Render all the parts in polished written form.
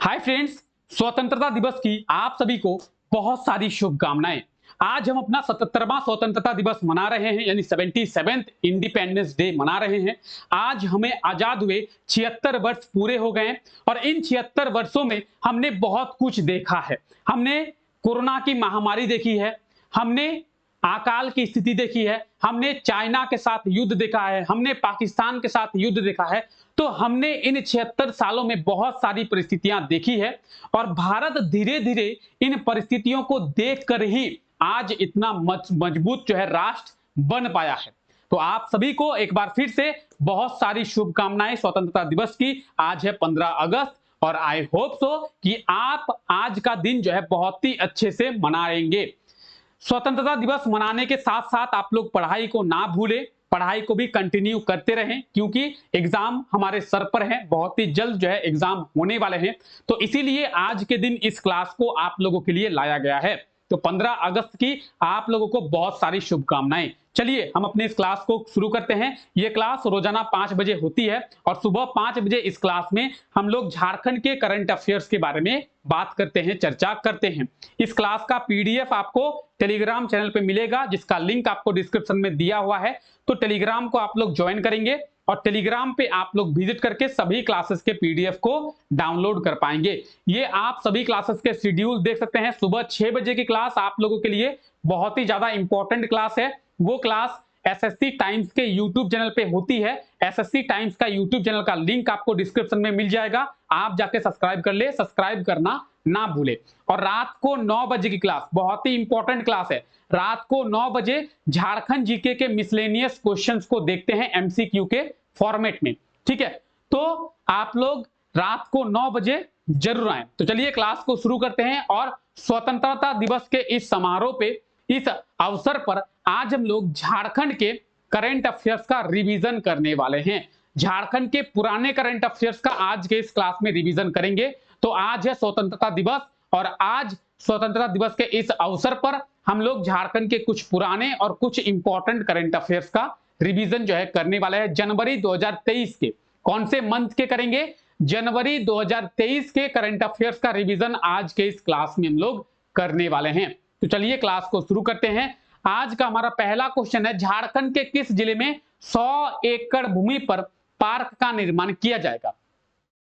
Hi friends, स्वतंत्रता दिवस की आप सभी को बहुत सारी शुभकामनाएं। आज हम अपना 77वां स्वतंत्रता दिवस मना रहे हैं, यानी 77th इंडिपेंडेंस डे मना रहे हैं। आज हमें आजाद हुए 76 वर्ष पूरे हो गए हैं और इन 76 वर्षों में हमने बहुत कुछ देखा है। हमने कोरोना की महामारी देखी है, हमने अकाल की स्थिति देखी है, हमने चाइना के साथ युद्ध देखा है, हमने पाकिस्तान के साथ युद्ध देखा है। तो हमने इन 76 सालों में बहुत सारी परिस्थितियां देखी है और भारत धीरे धीरे इन परिस्थितियों को देखकर ही आज इतना मजबूत जो है राष्ट्र बन पाया है। तो आप सभी को एक बार फिर से बहुत सारी शुभकामनाएं स्वतंत्रता दिवस की। आज है 15 अगस्त और आई होप सो कि आप आज का दिन जो है बहुत ही अच्छे से मनाएंगे। स्वतंत्रता दिवस मनाने के साथ साथ आप लोग पढ़ाई को ना भूलें, पढ़ाई को भी कंटिन्यू करते रहें, क्योंकि एग्जाम हमारे सर पर है, बहुत ही जल्द जो है एग्जाम होने वाले हैं। तो इसीलिए आज के दिन इस क्लास को आप लोगों के लिए लाया गया है। तो 15 अगस्त की आप लोगों को बहुत सारी शुभकामनाएं। चलिए हम अपने इस क्लास को शुरू करते हैं। यह क्लास रोजाना 5 बजे होती है और सुबह 5 बजे इस क्लास में हम लोग झारखंड के करंट अफेयर्स के बारे में बात करते हैं, चर्चा करते हैं। इस क्लास का पीडीएफ आपको टेलीग्राम चैनल पे मिलेगा, जिसका लिंक आपको डिस्क्रिप्शन में दिया हुआ है। तो टेलीग्राम को आप लोग ज्वाइन करेंगे और टेलीग्राम पे आप लोग विजिट करके सभी क्लासेस के पीडीएफ को डाउनलोड कर पाएंगे। ये आप सभी क्लासेस के शेड्यूल देख सकते हैं। सुबह 6 बजे की क्लास आप लोगों के लिए बहुत ही ज्यादा इंपॉर्टेंट क्लास है। वो क्लास एसएससी टाइम्स के यूट्यूब चैनल पे होती है। एसएससी टाइम्स का यूट्यूब चैनल का लिंक आपको डिस्क्रिप्शन में मिल जाएगा, आप जाके सब्सक्राइब कर ले, सब्सक्राइब करना ना भूले। और रात को 9 बजे की क्लास बहुत ही इंपॉर्टेंट क्लास है। रात को 9 बजे झारखंड जीके के मिसलेनियस क्वेश्चंस को देखते हैं एमसीक्यू के फॉर्मेट में, ठीक है। तो आप लोग रात को 9 बजे जरूर आए। तो चलिए क्लास को शुरू करते हैं और स्वतंत्रता दिवस के इस समारोह पे, इस अवसर पर आज हम लोग झारखंड के करंट अफेयर्स का रिवीजन करने वाले हैं। झारखंड के पुराने करंट अफेयर्स का आज के इस क्लास में रिवीजन करेंगे। तो आज है स्वतंत्रता दिवस और आज स्वतंत्रता दिवस के इस अवसर पर हम लोग झारखंड के कुछ पुराने और कुछ इंपॉर्टेंट करंट अफेयर्स का रिवीजन जो है करने वाले हैं। जनवरी 2023 के कौन से मंथ के करेंगे? जनवरी 2023 के करंट अफेयर्स का रिवीजन आज के इस क्लास में हम लोग करने वाले हैं। तो चलिए क्लास को शुरू करते हैं। आज का हमारा पहला क्वेश्चन है, झारखंड के किस जिले में 100 एकड़ भूमि पर पार्क का निर्माण किया जाएगा?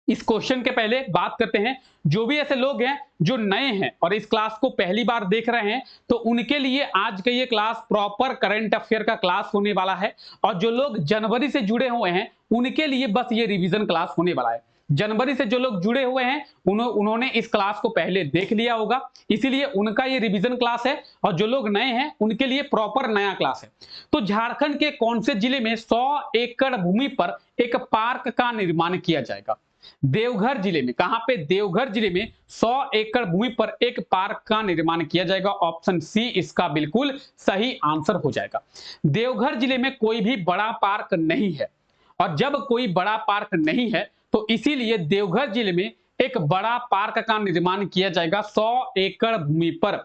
इस क्वेश्चन के पहले बात करते हैं, जो भी ऐसे लोग हैं जो नए हैं और इस क्लास को पहली बार देख रहे हैं, तो उनके लिए आज का ये क्लास प्रॉपर करंट अफेयर का क्लास होने वाला है। और जो लोग जनवरी से जुड़े हुए हैं उनके लिए बस ये रिवीजन क्लास होने वाला है। जनवरी से जो लोग जुड़े हुए हैं उन्होंने इस क्लास को पहले देख लिया होगा, इसीलिए उनका ये रिवीजन क्लास है। और जो लोग नए हैं उनके लिए प्रॉपर नया क्लास है। तो झारखंड के कौन से जिले में 100 एकड़ भूमि पर एक पार्क का निर्माण किया जाएगा? देवघर जिले में। कहां पे? देवघर जिले में 100 एकड़ भूमि पर एक पार्क का निर्माण किया जाएगा। ऑप्शन सी इसका बिल्कुल सही आंसर हो जाएगा। देवघर जिले में कोई भी बड़ा पार्क नहीं है और जब कोई बड़ा पार्क नहीं है तो इसीलिए देवघर जिले में एक बड़ा पार्क का निर्माण किया जाएगा 100 एकड़ भूमि पर।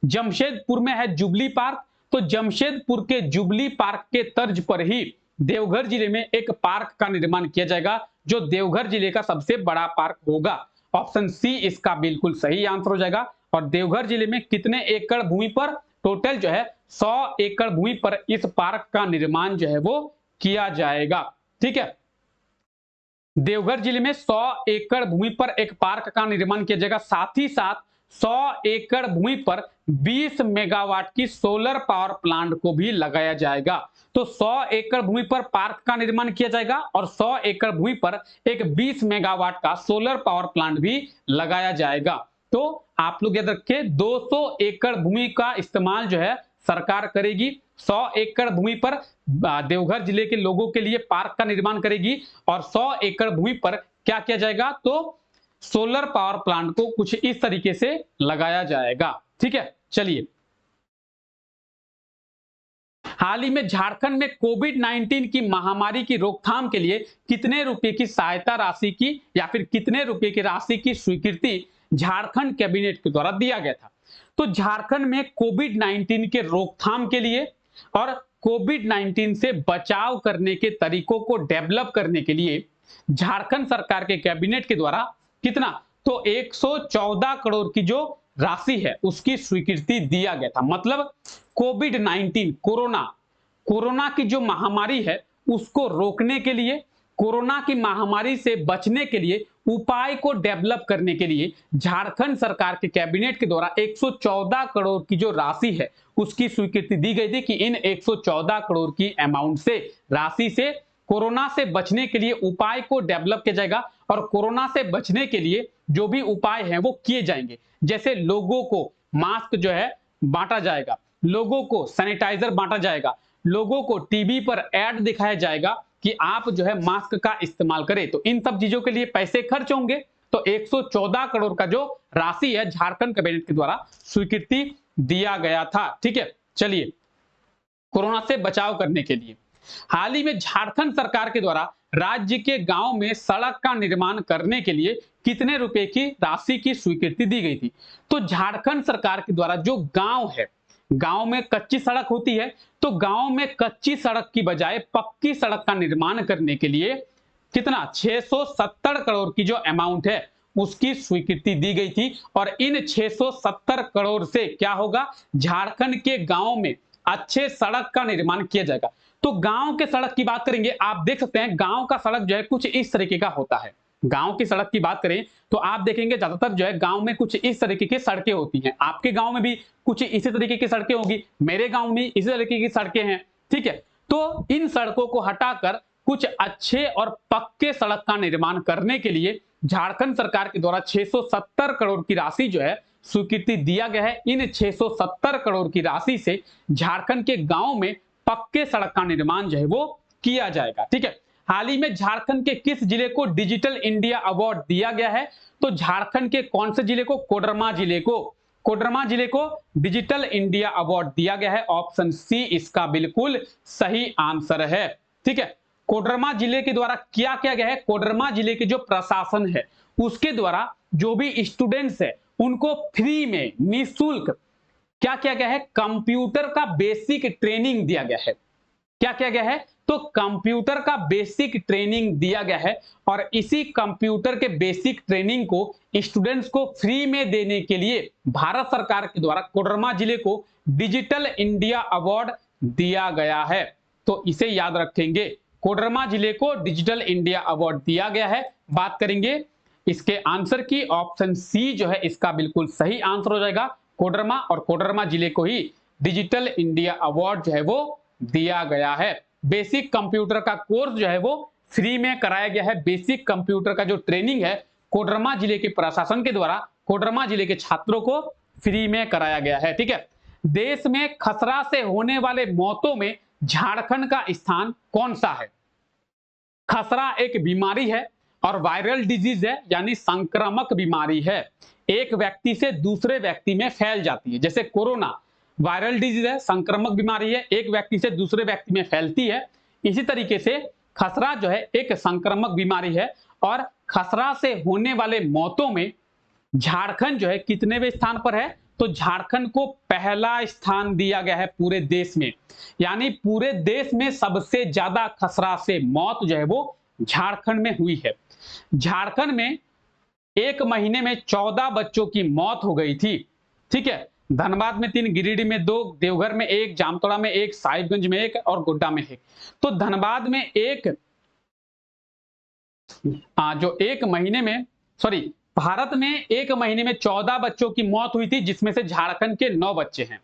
जमशेदपुर में है जुबली पार्क, तो जमशेदपुर के जुबली पार्क के तर्ज पर ही देवघर जिले में एक पार्क का निर्माण किया जाएगा, जो देवघर जिले का सबसे बड़ा पार्क होगा। ऑप्शन सी इसका बिल्कुल सही आंसर हो जाएगा। और देवघर जिले में कितने एकड़ भूमि पर? टोटल जो है 100 एकड़ भूमि पर इस पार्क का निर्माण जो है वो किया जाएगा, ठीक है। देवघर जिले में 100 एकड़ भूमि पर एक पार्क का निर्माण किया जाएगा। साथ ही साथ 100 एकड़ भूमि पर 20 मेगावाट की सोलर पावर प्लांट को भी लगाया जाएगा। तो 100 एकड़ भूमि पर पार्क का निर्माण किया जाएगा और 100 एकड़ भूमि पर एक 20 मेगावाट का सोलर पावर प्लांट भी लगाया जाएगा। तो आप लोग याद रखिए, 200 एकड़ भूमि का इस्तेमाल जो है सरकार करेगी। 100 एकड़ भूमि पर देवघर जिले के लोगों के लिए पार्क का निर्माण करेगी और 100 एकड़ भूमि पर क्या किया जाएगा? तो सोलर पावर प्लांट को कुछ इस तरीके से लगाया जाएगा, ठीक है। चलिए, हाल ही में झारखंड में कोविड-19 की महामारी की रोकथाम के लिए कितने रुपए की सहायता राशि की या फिर कितने रुपए की राशि की स्वीकृति झारखंड कैबिनेट के द्वारा दिया गया था? तो झारखंड में कोविड-19 के रोकथाम के लिए और कोविड-19 से बचाव करने के तरीकों को डेवलप करने के लिए झारखंड सरकार के कैबिनेट के द्वारा कितना? तो 114 करोड़ की जो राशि है उसकी स्वीकृति दिया गया था। मतलब कोविड-19 कोरोना की जो महामारी है उसको रोकने के लिए, कोरोना की महामारी से बचने के लिए उपाय को डेवलप करने के लिए झारखंड सरकार के कैबिनेट के द्वारा 114 करोड़ की जो राशि है उसकी स्वीकृति दी गई थी कि इन 114 करोड़ की अमाउंट से राशि से कोरोना से बचने के लिए उपाय को डेवलप किया जाएगा और कोरोना से बचने के लिए जो भी उपाय हैं वो किए जाएंगे। जैसे लोगों को मास्क जो है बांटा जाएगा, लोगों को सैनिटाइजर बांटा जाएगा, लोगों को टीवी पर ऐड दिखाया जाएगा कि आप जो है मास्क का इस्तेमाल करें। तो इन सब चीजों के लिए पैसे खर्च होंगे। तो 114 करोड़ का जो राशि है झारखंड कैबिनेट के द्वारा स्वीकृति दिया गया था। ठीक है, चलिए कोरोना से बचाव करने के लिए हाल ही में झारखंड सरकार के द्वारा राज्य के गांव में सड़क का निर्माण करने के लिए कितने रुपए की राशि की स्वीकृति दी गई थी? तो झारखंड सरकार के द्वारा जो गांव है, गांव में कच्ची सड़क होती है, तो गांव में कच्ची सड़क की बजाय पक्की सड़क का निर्माण करने के लिए कितना 670 करोड़ की जो अमाउंट है उसकी स्वीकृति दी गई थी। और इन 670 करोड़ से क्या होगा, झारखंड के गांव में अच्छे सड़क का निर्माण किया जाएगा। तो गांव के सड़क की बात करेंगे, आप देख सकते हैं गांव का सड़क जो है कुछ इस तरीके का होता है। गांव की सड़क की बात करें तो आप देखेंगे ज्यादातर जो है गांव में कुछ इस तरीके की सड़कें होती हैं। आपके गांव में भी कुछ इसी तरीके की सड़कें होंगी, मेरे गांव में इसी तरीके की सड़कें हैं। ठीक है, तो इन सड़कों को हटाकर कुछ अच्छे और पक्के सड़क का निर्माण करने के लिए झारखंड सरकार के द्वारा 670 करोड़ की राशि जो है स्वीकृति दिया गया है। इन 670 करोड़ की राशि से झारखंड के गांव में पक्के सड़क का निर्माण जो है वो किया जाएगा। ठीक है, हाल ही में झारखंड के किस जिले को डिजिटल इंडिया अवार्ड दिया गया है? तो झारखंड के कौन से जिले को? कोडरमा जिले को डिजिटल इंडिया अवार्ड दिया गया है। ऑप्शन सी इसका बिल्कुल सही आंसर है। ठीक है, कोडरमा जिले के द्वारा क्या किया गया है? कोडरमा जिले के जो प्रशासन है उसके द्वारा जो भी स्टूडेंट्स है उनको फ्री में निःशुल्क क्या किया गया है? कंप्यूटर का बेसिक ट्रेनिंग दिया गया है। क्या किया गया है? तो कंप्यूटर का बेसिक ट्रेनिंग दिया गया है और इसी कंप्यूटर के बेसिक ट्रेनिंग को स्टूडेंट्स को फ्री में देने के लिए भारत सरकार के द्वारा कोडरमा जिले को डिजिटल इंडिया अवार्ड दिया गया है। तो इसे याद रखेंगे, कोडरमा जिले को डिजिटल इंडिया अवार्ड दिया गया है। बात करेंगे इसके आंसर की, ऑप्शन सी जो है इसका बिल्कुल सही आंसर हो जाएगा कोडरमा, और कोडरमा जिले को ही डिजिटल इंडिया अवार्ड जो है वो दिया गया है। बेसिक कंप्यूटर का कोर्स जो है वो फ्री में कराया गया है। बेसिक कंप्यूटर का जो ट्रेनिंग है कोडरमा जिले के प्रशासन के द्वारा कोडरमा जिले के छात्रों को फ्री में कराया गया है। ठीक है, देश में खसरा से होने वाले मौतों में झारखंड का स्थान कौन सा है? खसरा एक बीमारी है और वायरल डिजीज है, यानी संक्रामक बीमारी है, एक व्यक्ति से दूसरे व्यक्ति में फैल जाती है। जैसे कोरोना वायरल डिजीज है, संक्रामक बीमारी है, एक व्यक्ति से दूसरे व्यक्ति में फैलती है। इसी तरीके से खसरा जो है एक संक्रामक बीमारी है और खसरा से होने वाले मौतों में झारखंड जो है कितनेवें स्थान पर है? तो झारखंड को पहला स्थान दिया गया है पूरे देश में, यानी पूरे देश में सबसे ज्यादा खसरा से मौत जो है वो झारखंड में हुई है। झारखंड में एक महीने में 14 बच्चों की मौत हो गई थी। ठीक है, धनबाद में 3, गिरिडीह में 2, देवघर में 1, जामताड़ा में 1, साहिबगंज में 1 और गोड्डा में 1। तो धनबाद में भारत में एक महीने में 14 बच्चों की मौत हुई थी, जिसमें से झारखंड के 9 बच्चे हैं।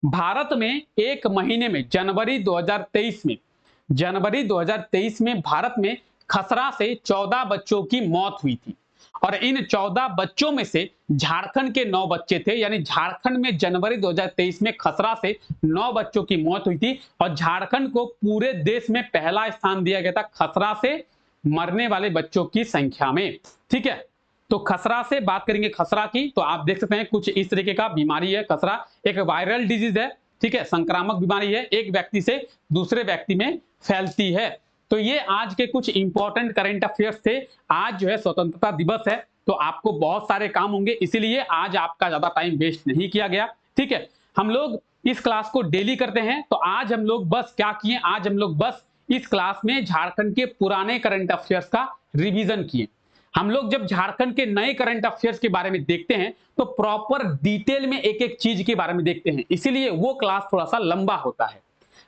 भारत में एक महीने में जनवरी 2023 में भारत में खसरा से 14 बच्चों की मौत हुई थी और इन 14 बच्चों में से झारखंड के 9 बच्चे थे, यानी झारखंड में जनवरी 2023 में खसरा से 9 बच्चों की मौत हुई थी और झारखंड को पूरे देश में पहला स्थान दिया गया था खसरा से मरने वाले बच्चों की संख्या में। ठीक है, तो खसरा से बात करेंगे, खसरा की, तो आप देख सकते हैं कुछ इस तरीके का बीमारी है। खसरा एक वायरल डिजीज है, ठीक है, संक्रामक बीमारी है, एक व्यक्ति से दूसरे व्यक्ति में फैलती है। तो ये आज के कुछ इंपॉर्टेंट करंट अफेयर्स थे। आज जो है स्वतंत्रता दिवस है, तो आपको बहुत सारे काम होंगे, इसीलिए आज आपका ज्यादा टाइम वेस्ट नहीं किया गया। ठीक है, हम लोग इस क्लास को डेली करते हैं, तो आज हम लोग बस क्या किए, आज हम लोग बस इस क्लास में झारखंड के पुराने करंट अफेयर्स का रिवीजन किए। हम लोग जब झारखंड के नए करंट अफेयर्स के बारे में देखते हैं तो प्रॉपर डिटेल में एक एक चीज के बारे में देखते हैं, इसीलिए वो क्लास थोड़ा सा लंबा होता है।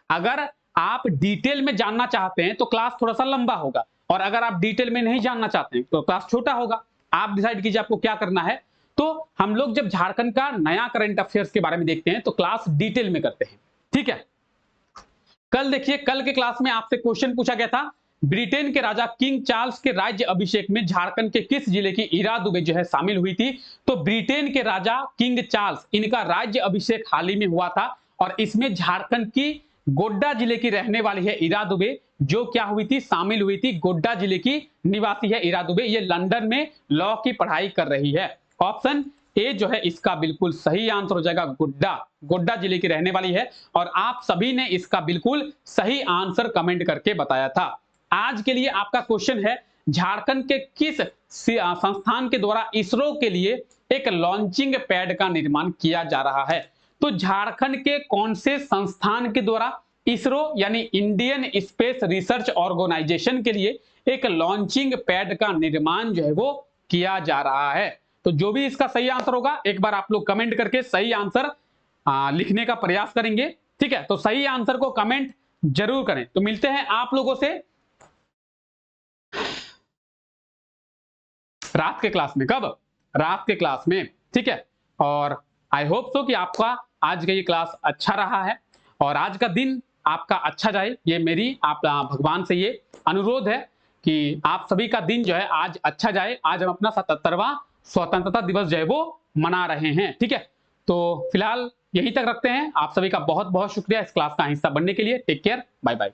अगर आप डिटेल में जानना चाहते हैं तो क्लास थोड़ा सा लंबा होगा, और अगर आप डिटेल में नहीं जानना चाहते हैं तो क्लास छोटा होगा। आप डिसाइड कीजिए आपको क्या करना है। तो हम लोग जब झारखंड का नया करंट अफेयर्स के बारे में देखते हैं तो क्लास डिटेल में करते हैं, ठीक है। कल देखिए, कल के क्लास में आपसे क्वेश्चन पूछा गया था, ब्रिटेन के राजा किंग चार्ल्स के राज्य अभिषेक में झारखंड के किस जिले की ईरा दुबे जो है शामिल हुई थी। तो ब्रिटेन के राजा किंग चार्ल्स, इनका राज्य अभिषेक हाल ही में हुआ था, और इसमें झारखंड की गोड्डा जिले की रहने वाली है ईरा दुबे, जो क्या हुई थी, शामिल हुई थी। गोड्डा जिले की निवासी है ईरा दुबे, ये लंदन में लॉ की पढ़ाई कर रही है। ऑप्शन ए जो है इसका बिल्कुल सही आंसर हो जाएगा, गोड्डा। गोड्डा जिले की रहने वाली है, और आप सभी ने इसका बिल्कुल सही आंसर कमेंट करके बताया था। आज के लिए आपका क्वेश्चन है, झारखंड के किस संस्थान के द्वारा इसरो के लिए एक लॉन्चिंग पैड का निर्माण किया जा रहा है। तो झारखंड के कौन से संस्थान के द्वारा इसरो यानी इंडियन स्पेस रिसर्च ऑर्गेनाइजेशन के लिए एक लॉन्चिंग पैड का निर्माण जो है वो किया जा रहा है। तो जो भी इसका सही आंसर होगा, एक बार आप लोग कमेंट करके सही आंसर लिखने का प्रयास करेंगे, ठीक है। तो सही आंसर को कमेंट जरूर करें। तो मिलते हैं आप लोगों से रात के क्लास में। कब? रात के क्लास में, ठीक है। और आई होप सो कि आपका आज का ये क्लास अच्छा रहा है, और आज का दिन आपका अच्छा जाए, ये मेरी आप भगवान से ये अनुरोध है कि आप सभी का दिन जो है आज अच्छा जाए। आज हम अपना 77वां स्वतंत्रता दिवस जो है वो मना रहे हैं, ठीक है। तो फिलहाल यहीं तक रखते हैं। आप सभी का बहुत बहुत शुक्रिया इस क्लास का हिस्सा बनने के लिए। Take care, bye bye.